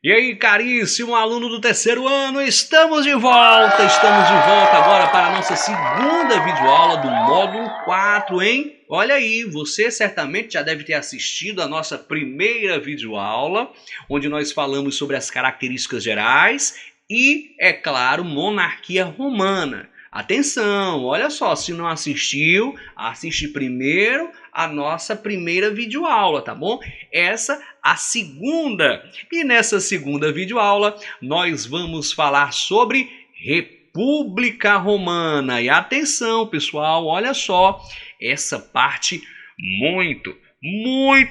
E aí, caríssimo aluno do terceiro ano, estamos de volta agora para a nossa segunda videoaula do módulo 4, hein? Olha aí, você certamente já deve ter assistido a nossa primeira videoaula, onde nós falamos sobre as características gerais e, é claro, monarquia romana. Atenção, olha só, se não assistiu, assiste primeiro a nossa primeira videoaula, tá bom? Essa a segunda. E nessa segunda videoaula nós vamos falar sobre República Romana. E atenção, pessoal, olha só, essa parte muito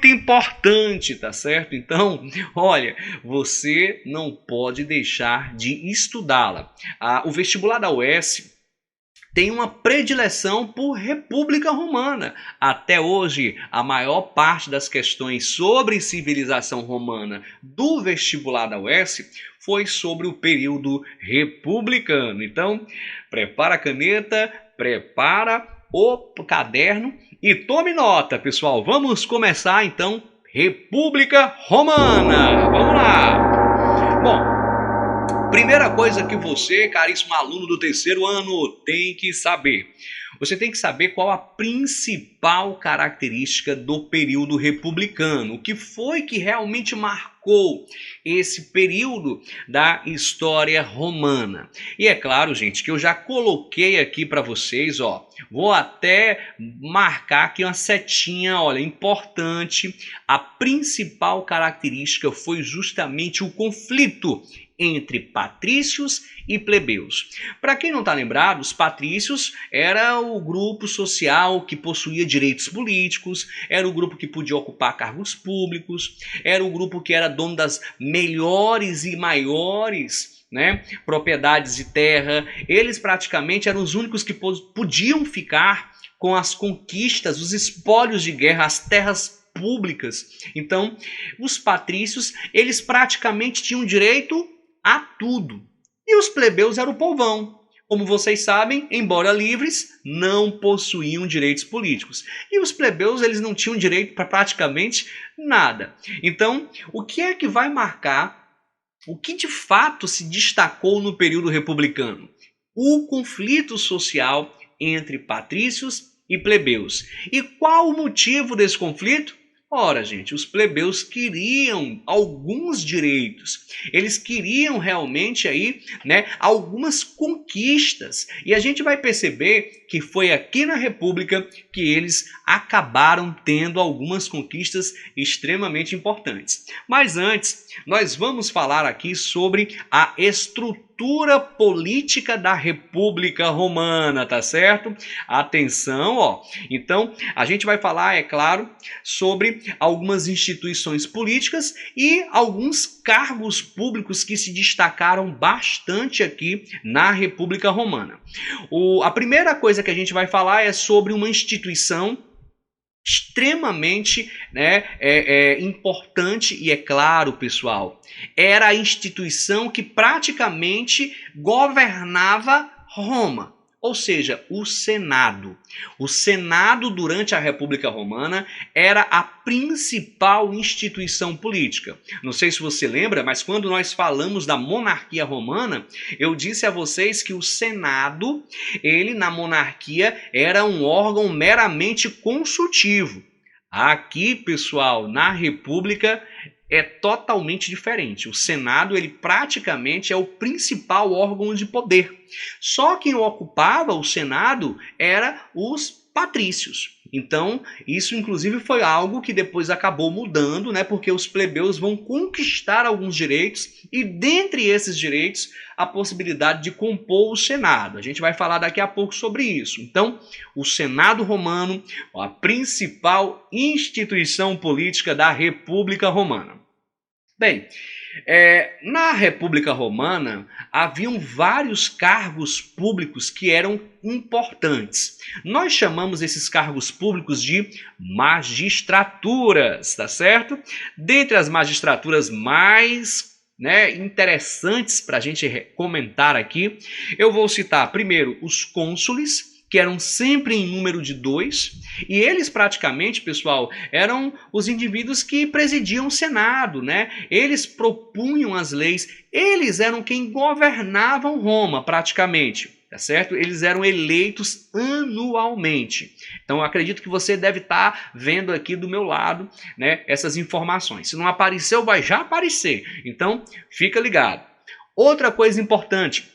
importante, tá certo? Então, olha, você não pode deixar de estudá-la. O vestibular da UES tem uma predileção por República Romana. Até hoje, a maior parte das questões sobre civilização romana do vestibular da UES foi sobre o período republicano. Então, prepara a caneta, prepara o caderno e tome nota, pessoal. Vamos começar, então, República Romana. Vamos lá! Bom, primeira coisa que você, caríssimo aluno do terceiro ano, tem que saber. Você tem que saber qual a principal característica do período republicano. O que foi que realmente marcou esse período da história romana. E é claro, gente, que eu já coloquei aqui para vocês, ó. Vou até marcar aqui uma setinha, olha, importante. A principal característica foi justamente o conflito entre patrícios e plebeus. Para quem não está lembrado, os patrícios era o grupo social que possuía direitos políticos, era o grupo que podia ocupar cargos públicos, era o grupo que era dono das melhores e maiores propriedades de terra. Eles praticamente eram os únicos que podiam ficar com as conquistas, os espólios de guerra, as terras públicas. Então, os patrícios, eles praticamente tinham direito a tudo. E os plebeus eram o povão. Como vocês sabem, embora livres, não possuíam direitos políticos. E os plebeus, eles não tinham direito para praticamente nada. Então, o que é que vai marcar o que de fato se destacou no período republicano? O conflito social entre patrícios e plebeus. E qual o motivo desse conflito? Ora, gente, os plebeus queriam alguns direitos, eles queriam realmente aí, algumas conquistas. E a gente vai perceber que foi aqui na República que eles acabaram tendo algumas conquistas extremamente importantes. Mas antes, nós vamos falar aqui sobre a estrutura política da República Romana, tá certo? Atenção, ó. Então, a gente vai falar, é claro, sobre algumas instituições políticas e alguns cargos públicos que se destacaram bastante aqui na República Romana. A primeira coisa que a gente vai falar é sobre uma instituição extremamente importante e, é claro, pessoal, era a instituição que praticamente governava Roma. Ou seja, o Senado. O Senado, durante a República Romana, era a principal instituição política. Não sei se você lembra, mas quando nós falamos da monarquia romana, eu disse a vocês que o Senado, ele na monarquia, era um órgão meramente consultivo. Aqui, pessoal, na República, é totalmente diferente. O Senado, ele praticamente é o principal órgão de poder. Só quem ocupava o Senado era os patrícios. Então, isso inclusive foi algo que depois acabou mudando, porque os plebeus vão conquistar alguns direitos e dentre esses direitos a possibilidade de compor o Senado. A gente vai falar daqui a pouco sobre isso. Então, o Senado romano, a principal instituição política da República Romana. Bem, na República Romana haviam vários cargos públicos que eram importantes. Nós chamamos esses cargos públicos de magistraturas, tá certo? Dentre as magistraturas mais interessantes para a gente comentar aqui, eu vou citar primeiro os cônsules, que eram sempre em número de 2, e eles praticamente, pessoal, eram os indivíduos que presidiam o Senado, né? Eles propunham as leis, eles eram quem governavam Roma praticamente, tá certo? Eles eram eleitos anualmente. Então eu acredito que você deve estar vendo aqui do meu lado, né, essas informações. Se não apareceu, vai já aparecer. Então fica ligado. Outra coisa importante,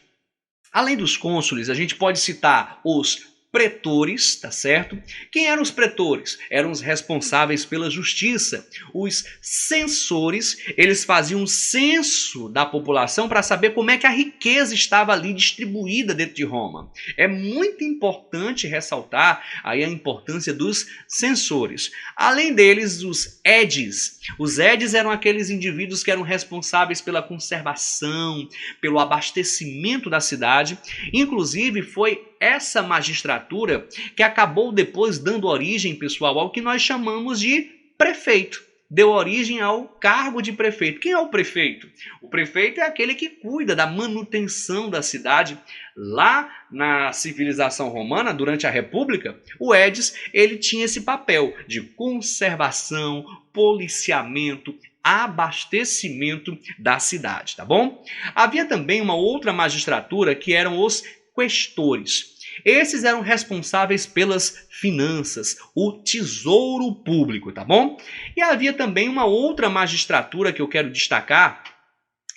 além dos cônsules, a gente pode citar os pretores, tá certo? Quem eram os pretores? Eram os responsáveis pela justiça. Os censores, eles faziam um censo da população para saber como é que a riqueza estava ali distribuída dentro de Roma. É muito importante ressaltar aí a importância dos censores. Além deles, os edis. Os edis eram aqueles indivíduos que eram responsáveis pela conservação, pelo abastecimento da cidade. Inclusive, foi essa magistratura que acabou depois dando origem, pessoal, ao que nós chamamos de prefeito. Deu origem ao cargo de prefeito. Quem é o prefeito? O prefeito é aquele que cuida da manutenção da cidade. Lá na civilização romana, durante a República, o edis, ele tinha esse papel de conservação, policiamento, abastecimento da cidade, tá bom? Havia também uma outra magistratura que eram os questores. Esses eram responsáveis pelas finanças, o tesouro público, tá bom? E havia também uma outra magistratura que eu quero destacar,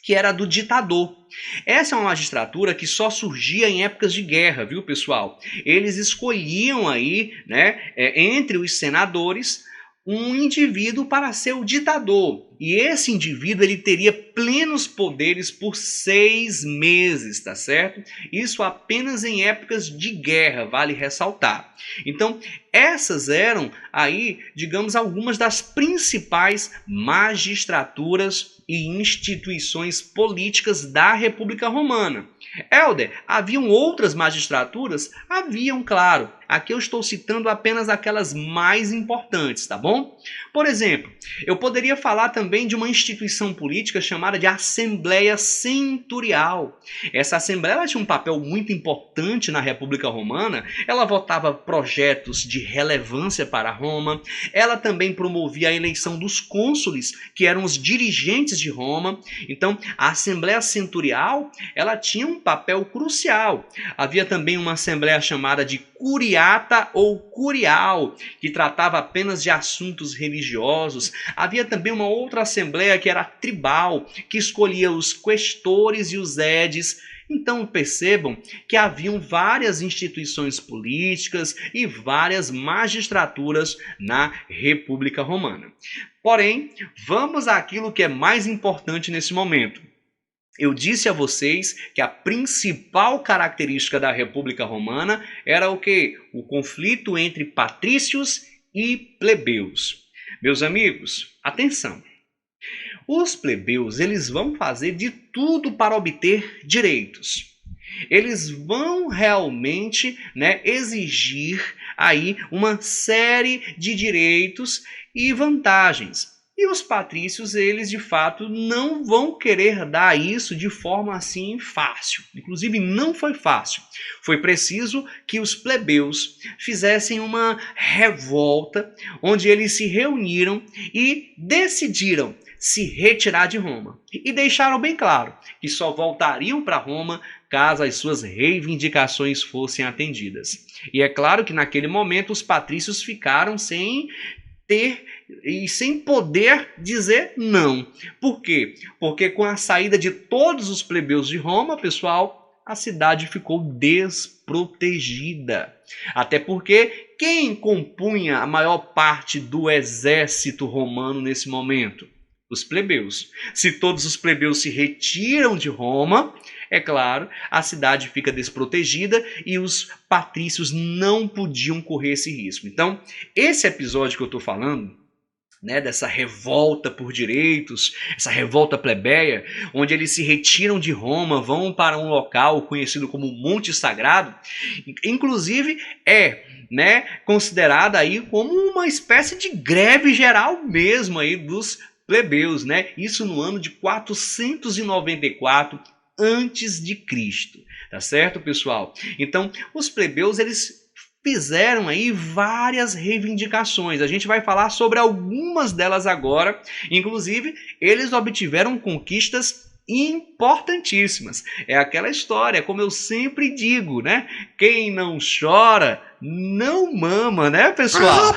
que era a do ditador. Essa é uma magistratura que só surgia em épocas de guerra, viu, pessoal? Eles escolhiam aí, né, entre os senadores, um indivíduo para ser o ditador. E esse indivíduo ele teria plenos poderes por 6 meses, tá certo? Isso apenas em épocas de guerra, vale ressaltar. Então, essas eram aí, digamos, algumas das principais magistraturas e instituições políticas da República Romana. Helder, haviam outras magistraturas? Haviam, claro. Aqui eu estou citando apenas aquelas mais importantes, tá bom? Por exemplo, eu poderia falar também de uma instituição política chamada de Assembleia Centurial. Essa Assembleia ela tinha um papel muito importante na República Romana. Ela votava projetos de relevância para Roma. Ela também promovia a eleição dos cônsules, que eram os dirigentes de Roma. Então, a Assembleia Centurial ela tinha um papel crucial. Havia também uma assembleia chamada de curiata ou curial, que tratava apenas de assuntos religiosos. Havia também uma outra assembleia que era tribal, que escolhia os questores e os edis. Então percebam que haviam várias instituições políticas e várias magistraturas na República Romana. Porém, vamos àquilo que é mais importante nesse momento. Eu disse a vocês que a principal característica da República Romana era o quê? O conflito entre patrícios e plebeus. Meus amigos, atenção. Os plebeus, eles vão fazer de tudo para obter direitos. Eles vão realmente, né, exigir aí uma série de direitos e vantagens. E os patrícios, eles de fato não vão querer dar isso de forma assim fácil. Inclusive não foi fácil. Foi preciso que os plebeus fizessem uma revolta, onde eles se reuniram e decidiram se retirar de Roma. E deixaram bem claro que só voltariam para Roma caso as suas reivindicações fossem atendidas. E é claro que naquele momento os patrícios ficaram sem ter e sem poder dizer não. Por quê? Porque com a saída de todos os plebeus de Roma, pessoal, a cidade ficou desprotegida. Até porque quem compunha a maior parte do exército romano nesse momento? Os plebeus. Se todos os plebeus se retiram de Roma, é claro, a cidade fica desprotegida e os patrícios não podiam correr esse risco. Então, esse episódio que eu estou falando, né, dessa revolta por direitos, essa revolta plebeia, onde eles se retiram de Roma, vão para um local conhecido como Monte Sagrado, inclusive né, considerada aí como uma espécie de greve geral mesmo aí dos plebeus, né? Isso no ano de 494 antes de Cristo, tá certo, pessoal? Então, os plebeus eles fizeram aí várias reivindicações. A gente vai falar sobre algumas delas agora. Inclusive, eles obtiveram conquistas importantíssimas. É aquela história, como eu sempre digo, né? Quem não chora não mama, né, pessoal?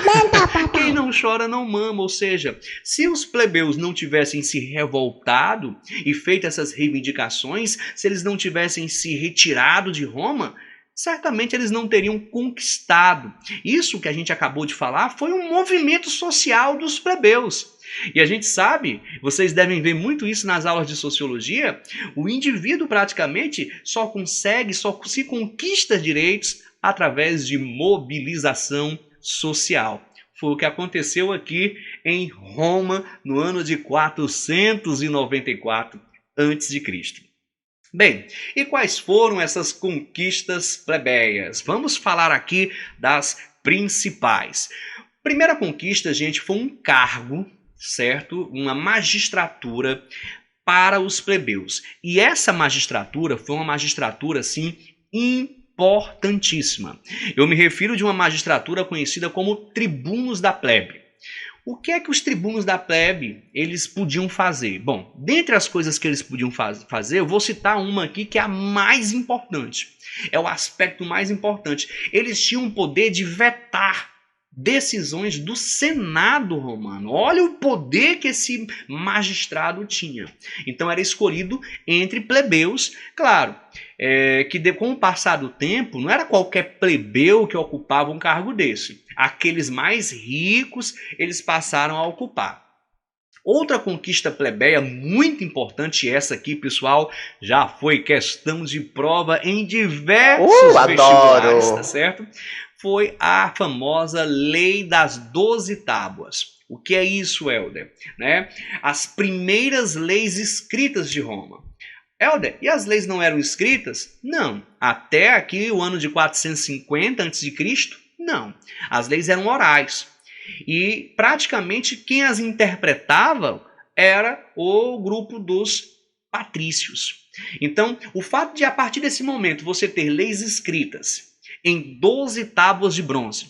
Quem não chora não mama, ou seja, se os plebeus não tivessem se revoltado e feito essas reivindicações, se eles não tivessem se retirado de Roma, certamente eles não teriam conquistado. Isso que a gente acabou de falar foi um movimento social dos plebeus. E a gente sabe, vocês devem ver muito isso nas aulas de sociologia, o indivíduo praticamente só se conquista direitos através de mobilização social. Foi o que aconteceu aqui em Roma no ano de 494 a.C. Bem, e quais foram essas conquistas plebeias? Vamos falar aqui das principais. Primeira conquista, gente, foi um cargo, certo? Uma magistratura para os plebeus. E essa magistratura foi uma magistratura, assim, importantíssima. Eu me refiro de uma magistratura conhecida como tribunos da plebe. O que é que os tribunos da plebe eles podiam fazer? Bom, dentre as coisas que eles podiam fazer, eu vou citar uma aqui que é a mais importante. É o aspecto mais importante. Eles tinham o poder de vetar decisões do Senado romano. Olha o poder que esse magistrado tinha. Então era escolhido entre plebeus, claro, com o passar do tempo, não era qualquer plebeu que ocupava um cargo desse. Aqueles mais ricos, eles passaram a ocupar. Outra conquista plebeia muito importante, essa aqui, pessoal, já foi questão de prova em diversos vestibulares, tá certo? Foi a famosa Lei das 12 Tábuas. O que é isso, Helder? Né? As primeiras leis escritas de Roma. Helder, e as leis não eram escritas? Não. Até aqui o ano de 450 a.C., não. As leis eram orais. E praticamente quem as interpretava era o grupo dos patrícios. Então, o fato de a partir desse momento você ter leis escritas em 12 tábuas de bronze,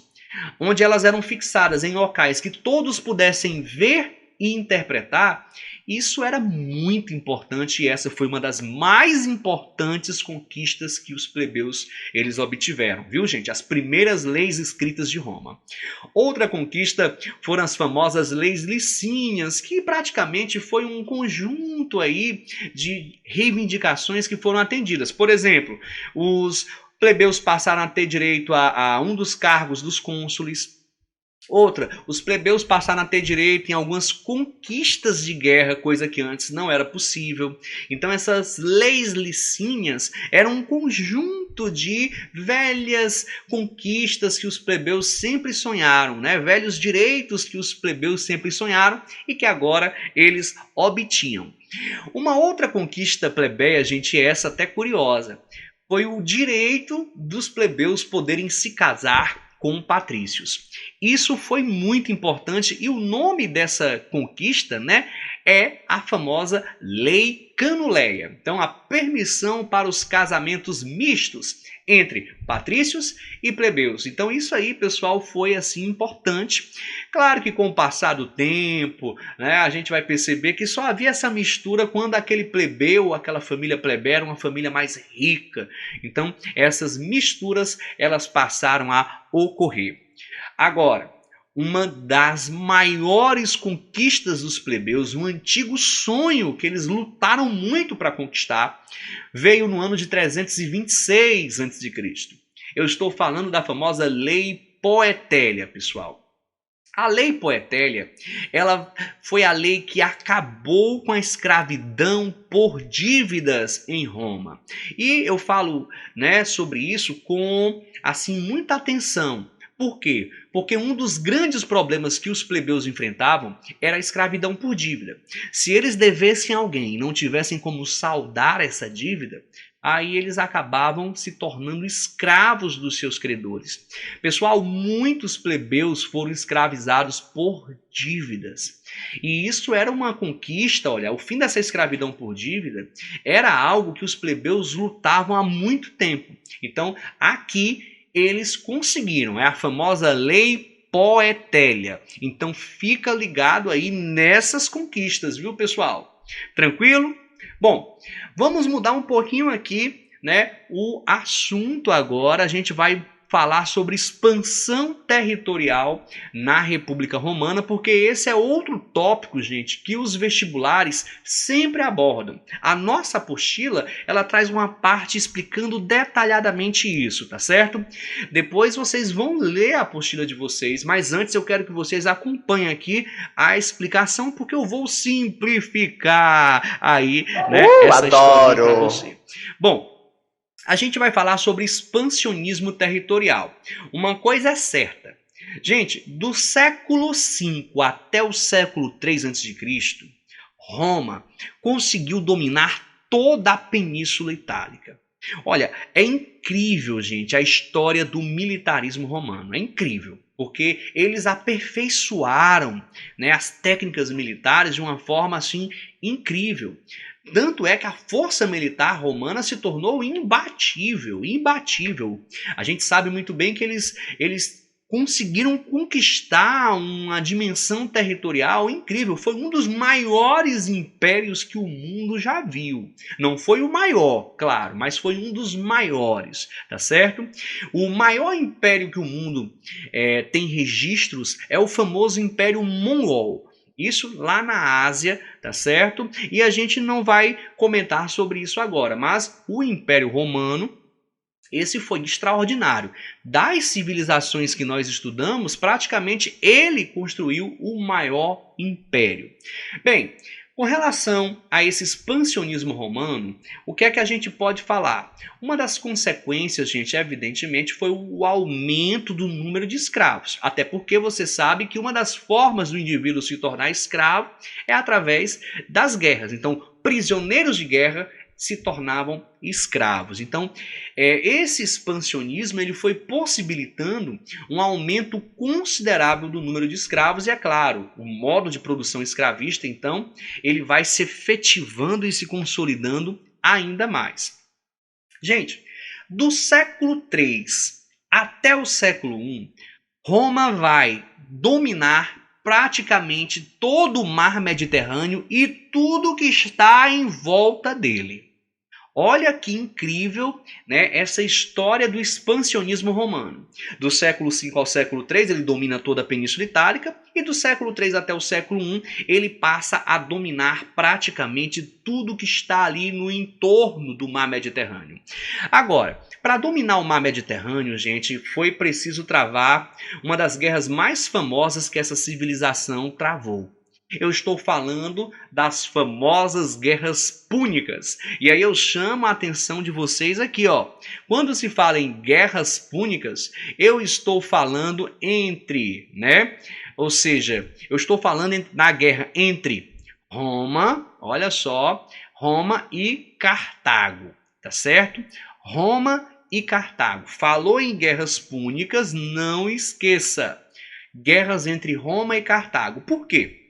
onde elas eram fixadas em locais que todos pudessem ver e interpretar, isso era muito importante e essa foi uma das mais importantes conquistas que os plebeus eles obtiveram, viu, gente? As primeiras leis escritas de Roma. Outra conquista foram as famosas leis licínias, que praticamente foi um conjunto aí de reivindicações que foram atendidas. Por exemplo, os plebeus passaram a ter direito a um dos cargos dos cônsules. Outra, os plebeus passaram a ter direito em algumas conquistas de guerra, coisa que antes não era possível. Então essas leis licínias eram um conjunto de velhas conquistas que os plebeus sempre sonharam, né? Velhos direitos que os plebeus sempre sonharam e que agora eles obtinham. Uma outra conquista plebeia, gente, essa até curiosa, foi o direito dos plebeus poderem se casar com patrícios. Isso foi muito importante e o nome dessa conquista, né, é a famosa Lei Canuleia. Então, a permissão para os casamentos mistos entre patrícios e plebeus. Então, isso aí, pessoal, foi assim importante. Claro que com o passar do tempo, né, a gente vai perceber que só havia essa mistura quando aquele plebeu, aquela família plebeia era uma família mais rica. Então, essas misturas, elas passaram a ocorrer. Agora, uma das maiores conquistas dos plebeus, um antigo sonho que eles lutaram muito para conquistar, veio no ano de 326 a.C. Eu estou falando da famosa Lei Poetélia, pessoal. A Lei Poetélia, ela foi a lei que acabou com a escravidão por dívidas em Roma. E eu falo, né, sobre isso com assim muita atenção. Por quê? Porque um dos grandes problemas que os plebeus enfrentavam era a escravidão por dívida. Se eles devessem a alguém e não tivessem como saldar essa dívida, aí eles acabavam se tornando escravos dos seus credores. Pessoal, muitos plebeus foram escravizados por dívidas. E isso era uma conquista, olha, o fim dessa escravidão por dívida era algo que os plebeus lutavam há muito tempo. Então, aqui eles conseguiram. É a famosa Lei Poetélia. Então fica ligado aí nessas conquistas, viu, pessoal? Tranquilo? Bom, vamos mudar um pouquinho aqui, né, o assunto agora. A gente vai falar sobre expansão territorial na República Romana, porque esse é outro tópico, gente, que os vestibulares sempre abordam. A nossa apostila, ela traz uma parte explicando detalhadamente isso, tá certo? Depois vocês vão ler a apostila de vocês, mas antes eu quero que vocês acompanhem aqui a explicação, porque eu vou simplificar aí, né, essa história para você. Bom, a gente vai falar sobre expansionismo territorial. Uma coisa é certa. Gente, do século V até o século III a.C., Roma conseguiu dominar toda a Península Itálica. Olha, é incrível, gente, a história do militarismo romano. É incrível, porque eles aperfeiçoaram, né, as técnicas militares de uma forma assim incrível. Tanto é que a força militar romana se tornou imbatível, imbatível. A gente sabe muito bem que eles conseguiram conquistar uma dimensão territorial incrível. Foi um dos maiores impérios que o mundo já viu. Não foi o maior, claro, mas foi um dos maiores, tá certo? O maior império que o mundo tem registros é o famoso Império Mongol. Isso lá na Ásia, tá certo? E a gente não vai comentar sobre isso agora, mas o Império Romano, esse foi extraordinário. Das civilizações que nós estudamos, praticamente ele construiu o maior império. Bem, com relação a esse expansionismo romano, o que é que a gente pode falar? Uma das consequências, gente, evidentemente, foi o aumento do número de escravos. Até porque você sabe que uma das formas do indivíduo se tornar escravo é através das guerras. Então, prisioneiros de guerra se tornavam escravos. Então, esse expansionismo ele foi possibilitando um aumento considerável do número de escravos e, é claro, o modo de produção escravista, então, ele vai se efetivando e se consolidando ainda mais. Gente, do século III até o século I, Roma vai dominar praticamente todo o mar Mediterrâneo e tudo que está em volta dele. Olha que incrível, né, essa história do expansionismo romano. Do século V ao século III, ele domina toda a Península Itálica, e do século III até o século I, ele passa a dominar praticamente tudo que está ali no entorno do mar Mediterrâneo. Agora, para dominar o mar Mediterrâneo, gente, foi preciso travar uma das guerras mais famosas que essa civilização travou. Eu estou falando das famosas guerras púnicas. E aí eu chamo a atenção de vocês aqui, ó. Quando se fala em guerras púnicas, eu estou falando entre, né? Ou seja, eu estou falando na guerra entre Roma, olha só, Roma e Cartago, tá certo? Roma e Cartago. Falou em guerras púnicas, não esqueça. Guerras entre Roma e Cartago. Por quê?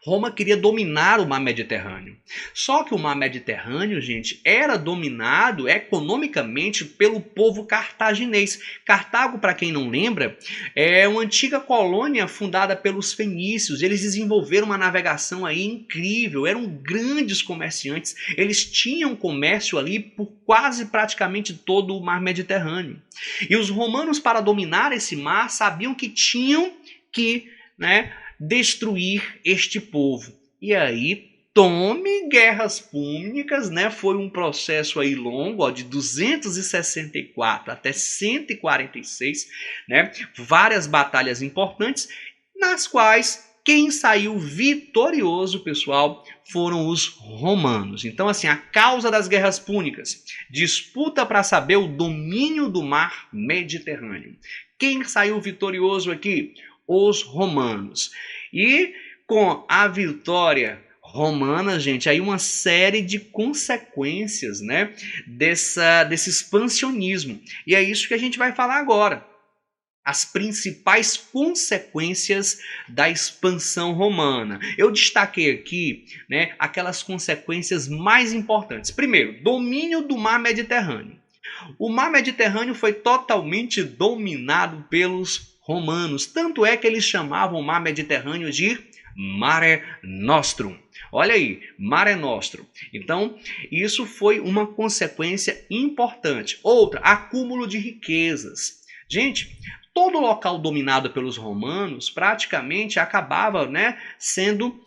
Roma queria dominar o mar Mediterrâneo. Só que o mar Mediterrâneo, gente, era dominado economicamente pelo povo cartaginês. Cartago, para quem não lembra, é uma antiga colônia fundada pelos fenícios. Eles desenvolveram uma navegação aí incrível, eram grandes comerciantes. Eles tinham comércio ali por quase praticamente todo o mar Mediterrâneo. E os romanos, para dominar esse mar, sabiam que tinham que, né, destruir este povo. E aí, tome guerras púnicas, né? Foi um processo aí longo, ó, de 264 até 146, né? Várias batalhas importantes, nas quais quem saiu vitorioso, pessoal, foram os romanos. Então, assim, a causa das guerras púnicas, disputa para saber o domínio do mar Mediterrâneo. Quem saiu vitorioso aqui? Os romanos. E com a vitória romana, gente, aí uma série de consequências, né, desse expansionismo. E é isso que a gente vai falar agora. As principais consequências da expansão romana. Eu destaquei aqui, né, aquelas consequências mais importantes. Primeiro, domínio do mar Mediterrâneo. O mar Mediterrâneo foi totalmente dominado pelos romanos, tanto é que eles chamavam o mar Mediterrâneo de Mare Nostrum. Olha aí, Mare Nostrum. Então, isso foi uma consequência importante. Outra, acúmulo de riquezas. Gente, todo local dominado pelos romanos praticamente acabava, sendo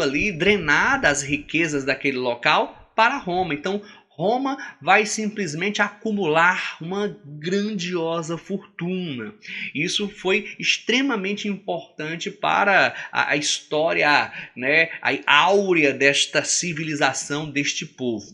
ali drenada as riquezas daquele local para Roma. Então, Roma vai simplesmente acumular uma grandiosa fortuna. Isso foi extremamente importante para a história, a áurea desta civilização, deste povo.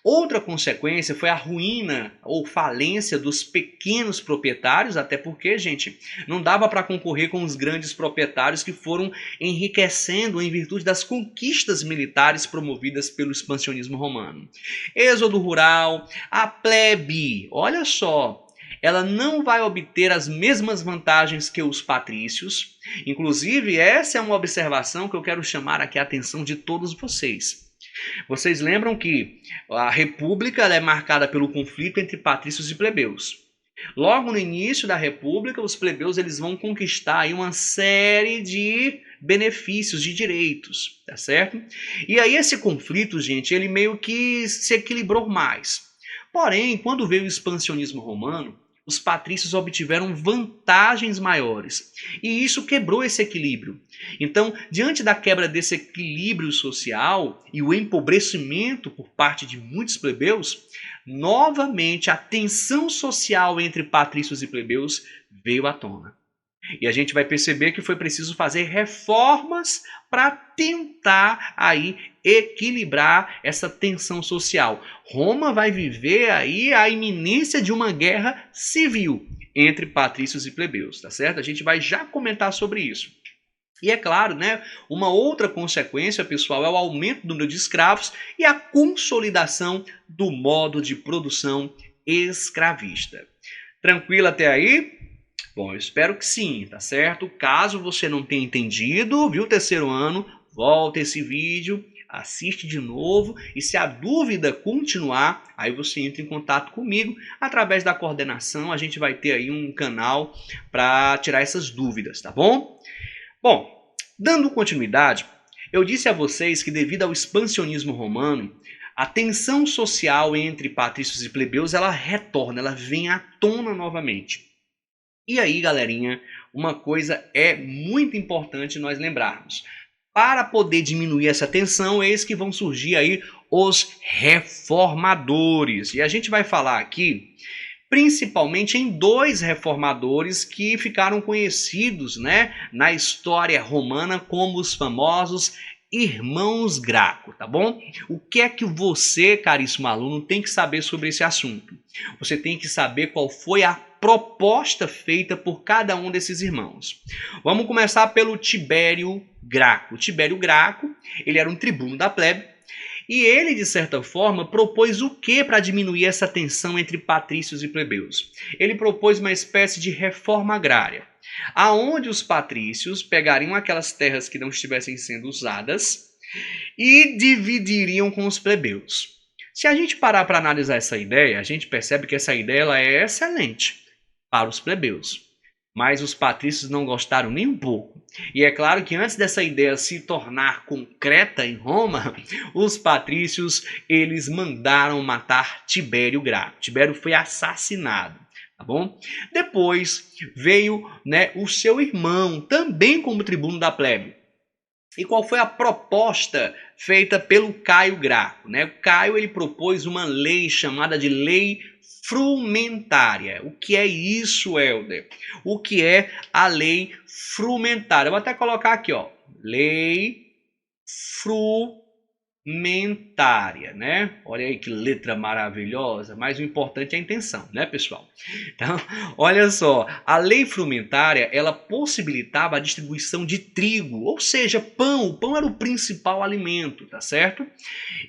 Outra consequência foi a ruína ou falência dos pequenos proprietários, até porque, gente, não dava para concorrer com os grandes proprietários que foram enriquecendo em virtude das conquistas militares promovidas pelo expansionismo romano. Êxodo rural, a plebe, olha só, ela não vai obter as mesmas vantagens que os patrícios. Inclusive, essa é uma observação que eu quero chamar aqui a atenção de todos vocês. Vocês lembram que a república é marcada pelo conflito entre patrícios e plebeus. Logo no início da república, os plebeus eles vão conquistar aí uma série de benefícios, de direitos, tá certo? E aí esse conflito, gente, ele meio que se equilibrou mais. Porém, quando veio o expansionismo romano, os patrícios obtiveram vantagens maiores. E isso quebrou esse equilíbrio. Então, diante da quebra desse equilíbrio social e o empobrecimento por parte de muitos plebeus, novamente a tensão social entre patrícios e plebeus veio à tona. E a gente vai perceber que foi preciso fazer reformas para tentar aí equilibrar essa tensão social. Roma vai viver aí a iminência de uma guerra civil entre patrícios e plebeus, tá certo? A gente vai já comentar sobre isso. E é claro, uma outra consequência, pessoal, é o aumento do número de escravos e a consolidação do modo de produção escravista. Tranquilo até aí? Bom, eu espero que sim, tá certo? Caso você não tenha entendido, viu, terceiro ano, volta esse vídeo, assiste de novo e se a dúvida continuar, aí você entra em contato comigo através da coordenação, a gente vai ter aí um canal para tirar essas dúvidas, tá bom? Bom, dando continuidade, eu disse a vocês que devido ao expansionismo romano, a tensão social entre patrícios e plebeus, ela retorna, ela vem à tona novamente. E aí, galerinha, uma coisa é muito importante nós lembrarmos. Para poder diminuir essa tensão, eis que vão surgir aí os reformadores. E a gente vai falar aqui principalmente em dois reformadores que ficaram conhecidos, na história romana como os famosos Irmãos Graco, tá bom? O que é que você, caríssimo aluno, tem que saber sobre esse assunto? Você tem que saber qual foi a proposta feita por cada um desses irmãos. Vamos começar pelo Tibério Graco. Tibério Graco, ele era um tribuno da plebe, e ele, de certa forma, propôs o que para diminuir essa tensão entre patrícios e plebeus? Ele propôs uma espécie de reforma agrária, aonde os patrícios pegariam aquelas terras que não estivessem sendo usadas e dividiriam com os plebeus. Se a gente parar para analisar essa ideia, a gente percebe que essa ideia ela é excelente para os plebeus. Mas os patrícios não gostaram nem um pouco. E é claro que antes dessa ideia se tornar concreta em Roma, os patrícios eles mandaram matar Tibério Graco. Tibério foi assassinado, tá bom? Depois veio, o seu irmão, também como tribuno da plebe. E qual foi a proposta feita pelo Caio Graco? O Caio ele propôs uma lei chamada de Lei Frumentária. O que é isso, Helder? O que é a lei frumentária? Eu vou até colocar aqui, ó, lei frumentária, Olha aí que letra maravilhosa, mas o importante é a intenção, pessoal? Então, olha só, a lei frumentária, ela possibilitava a distribuição de trigo, ou seja, pão. O pão era o principal alimento, tá certo?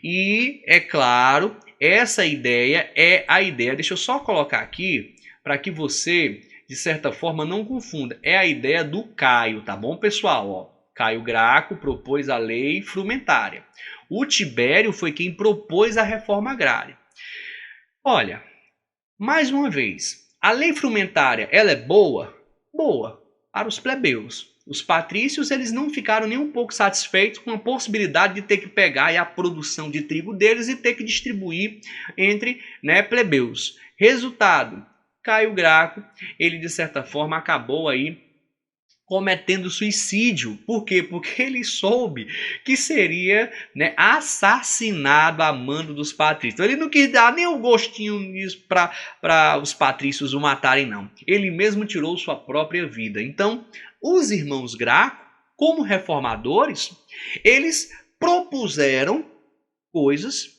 E, é claro, essa ideia é a ideia, deixa eu só colocar aqui, para que você, de certa forma, não confunda. É a ideia do Caio, tá bom, pessoal? Ó, Caio Graco propôs a lei frumentária. O Tibério foi quem propôs a reforma agrária. Olha, mais uma vez, a lei frumentária, ela é boa? Boa, para os plebeus. Os patrícios, eles não ficaram nem um pouco satisfeitos com a possibilidade de ter que pegar aí a produção de trigo deles e ter que distribuir entre, né, plebeus. Resultado, Caio Graco, ele de certa forma acabou aí cometendo suicídio. Por quê? Porque ele soube que seria, né, assassinado a mando dos patrícios. Então, ele não quis dar nem o gostinho nisso para os patrícios o matarem, não. Ele mesmo tirou sua própria vida. Então, os irmãos Graco, como reformadores, eles propuseram coisas,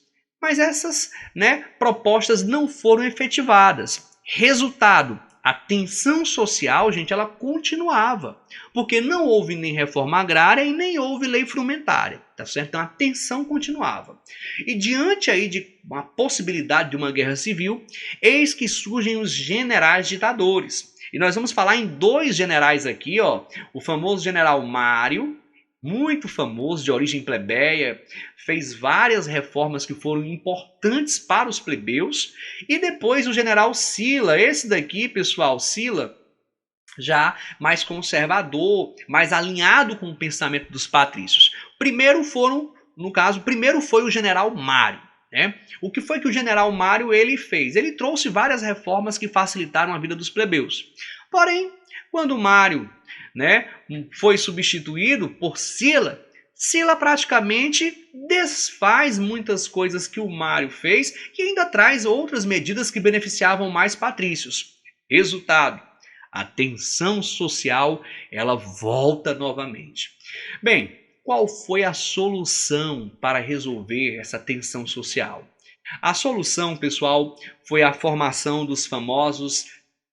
mas essas, né, propostas não foram efetivadas. Resultado, a tensão social, gente, ela continuava, porque não houve nem reforma agrária e nem houve lei frumentária, tá certo? Então a tensão continuava. E diante aí de uma possibilidade de uma guerra civil, eis que surgem os generais ditadores. E nós vamos falar em dois generais aqui, ó, o famoso general Mário, muito famoso, de origem plebeia, fez várias reformas que foram importantes para os plebeus, e depois o general Sila, esse daqui, pessoal, Sila, já mais conservador, mais alinhado com o pensamento dos patrícios. Primeiro foi o general Mário. Né? O que foi que o general Mário ele fez? Ele trouxe várias reformas que facilitaram a vida dos plebeus. Porém, quando Mário, né, foi substituído por Sila, Sila praticamente desfaz muitas coisas que o Mário fez e ainda traz outras medidas que beneficiavam mais patrícios. Resultado, a tensão social ela volta novamente. Bem, qual foi a solução para resolver essa tensão social? A solução, pessoal, foi a formação dos famosos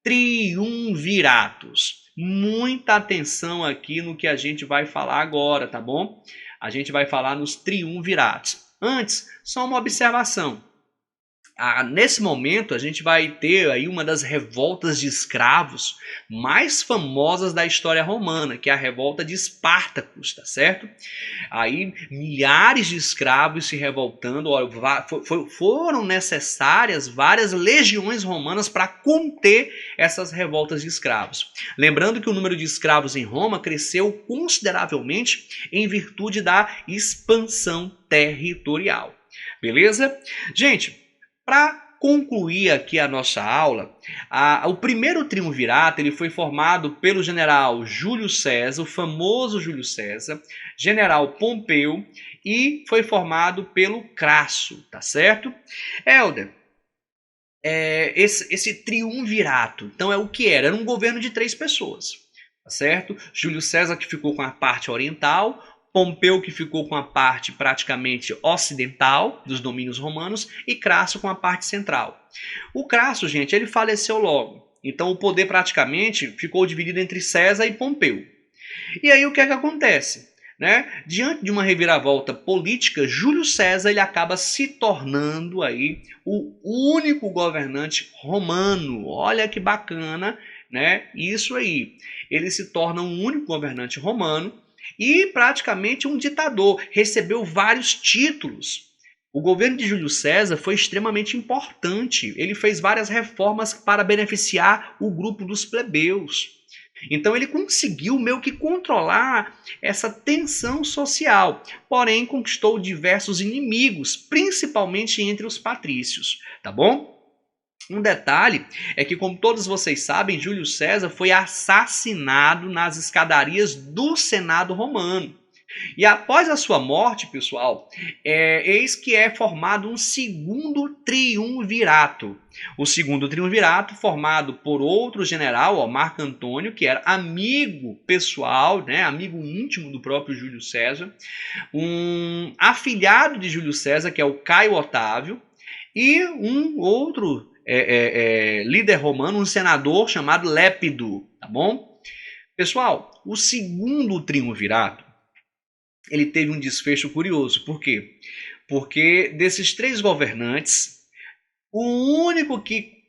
triunviratos. Muita atenção aqui no que a gente vai falar agora, tá bom? A gente vai falar nos triunviratos. Antes, só uma observação. Nesse momento, a gente vai ter aí uma das revoltas de escravos mais famosas da história romana, que é a revolta de Espartacus, tá certo? Aí, milhares de escravos se revoltando, foram necessárias várias legiões romanas para conter essas revoltas de escravos. Lembrando que o número de escravos em Roma cresceu consideravelmente em virtude da expansão territorial. Beleza? Gente, para concluir aqui a nossa aula, o primeiro triunvirato ele foi formado pelo general Júlio César, o famoso Júlio César, general Pompeu, e foi formado pelo Crasso, tá certo? Helder, esse triunvirato, então é o que era? Era um governo de 3 pessoas, tá certo? Júlio César que ficou com a parte oriental, Pompeu que ficou com a parte praticamente ocidental dos domínios romanos e Crasso com a parte central. O Crasso, gente, ele faleceu logo. Então o poder praticamente ficou dividido entre César e Pompeu. E aí o que é que acontece? Né? Diante de uma reviravolta política, Júlio César ele acaba se tornando aí o único governante romano. Olha que bacana, né? Isso aí. Ele se torna um único governante romano e praticamente um ditador, recebeu vários títulos. O governo de Júlio César foi extremamente importante. Ele fez várias reformas para beneficiar o grupo dos plebeus. Então ele conseguiu meio que controlar essa tensão social, porém conquistou diversos inimigos, principalmente entre os patrícios, tá bom? Um detalhe é que, como todos vocês sabem, Júlio César foi assassinado nas escadarias do Senado romano. E após a sua morte, pessoal, eis que é formado um segundo triunvirato. O segundo triunvirato, formado por outro general, Marco Antônio, que era amigo pessoal, né, amigo íntimo do próprio Júlio César, um afilhado de Júlio César, que é o Caio Otávio, e um outro líder romano, um senador chamado Lépido, tá bom? Pessoal, o segundo triunvirato, ele teve um desfecho curioso. Por quê? Porque desses 3 governantes, o único que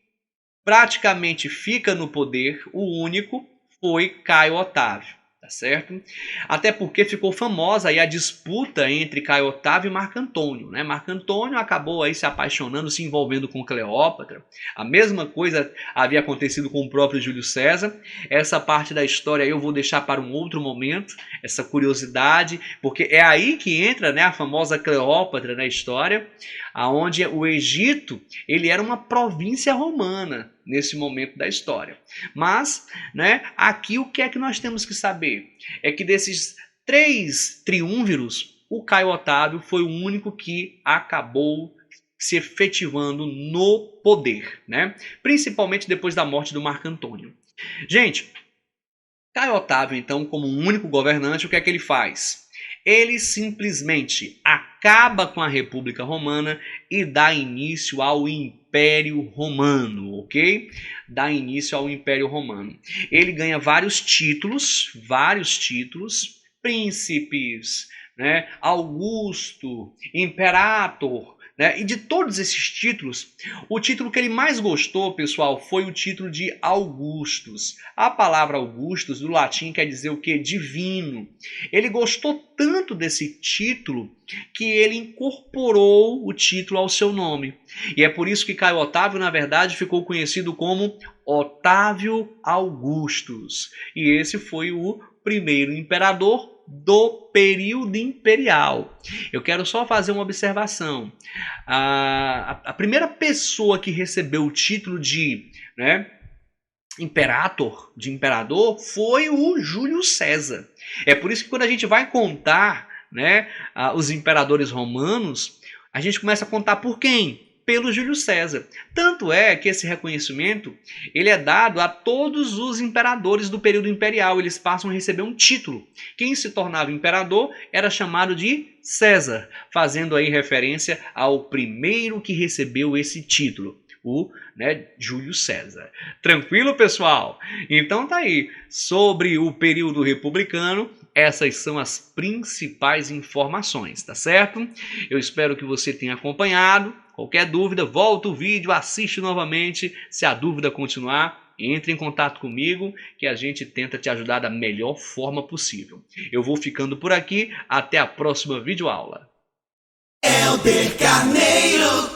praticamente fica no poder, o único, foi Caio Otávio. tá certo? Até porque ficou famosa aí a disputa entre Caio Otávio e Marco Antônio, né? Marco Antônio acabou aí se apaixonando, se envolvendo com Cleópatra. A mesma coisa havia acontecido com o próprio Júlio César. Essa parte da história eu vou deixar para um outro momento, essa curiosidade, porque é aí que entra, né, a famosa Cleópatra na história, aonde o Egito ele era uma província romana nesse momento da história. Mas, né, aqui o que é que nós temos que saber? É que desses 3 triunviros, o Caio Otávio foi o único que acabou se efetivando no poder, né? Principalmente depois da morte do Marco Antônio. Gente, Caio Otávio, então, como um único governante, o que é que ele faz? Ele simplesmente acaba com a República Romana e dá início ao Império Romano, ok? Dá início ao Império Romano. Ele ganha vários títulos, príncipes, né? Augusto, Imperator, né? E de todos esses títulos, o título que ele mais gostou, pessoal, foi o título de Augustus. A palavra Augustus, do latim, quer dizer o quê? Divino. Ele gostou tanto desse título que ele incorporou o título ao seu nome. E é por isso que Caio Otávio, na verdade, ficou conhecido como Otávio Augustus. E esse foi o primeiro imperador do período imperial. Eu quero só fazer uma observação. A primeira pessoa que recebeu o título de, né, imperador, foi o Júlio César. É por isso que quando a gente vai contar, né, os imperadores romanos, a gente começa a contar por quem? Pelo Júlio César. Tanto é que esse reconhecimento ele é dado a todos os imperadores do período imperial. Eles passam a receber um título. Quem se tornava imperador era chamado de César, fazendo aí referência ao primeiro que recebeu esse título, o, né, Júlio César. Tranquilo, pessoal? Então tá aí. Sobre o período republicano, essas são as principais informações, tá certo? Eu espero que você tenha acompanhado. Qualquer dúvida, volta o vídeo, assiste novamente. Se a dúvida continuar, entre em contato comigo que a gente tenta te ajudar da melhor forma possível. Eu vou ficando por aqui. Até a próxima videoaula. Elber Carneiro.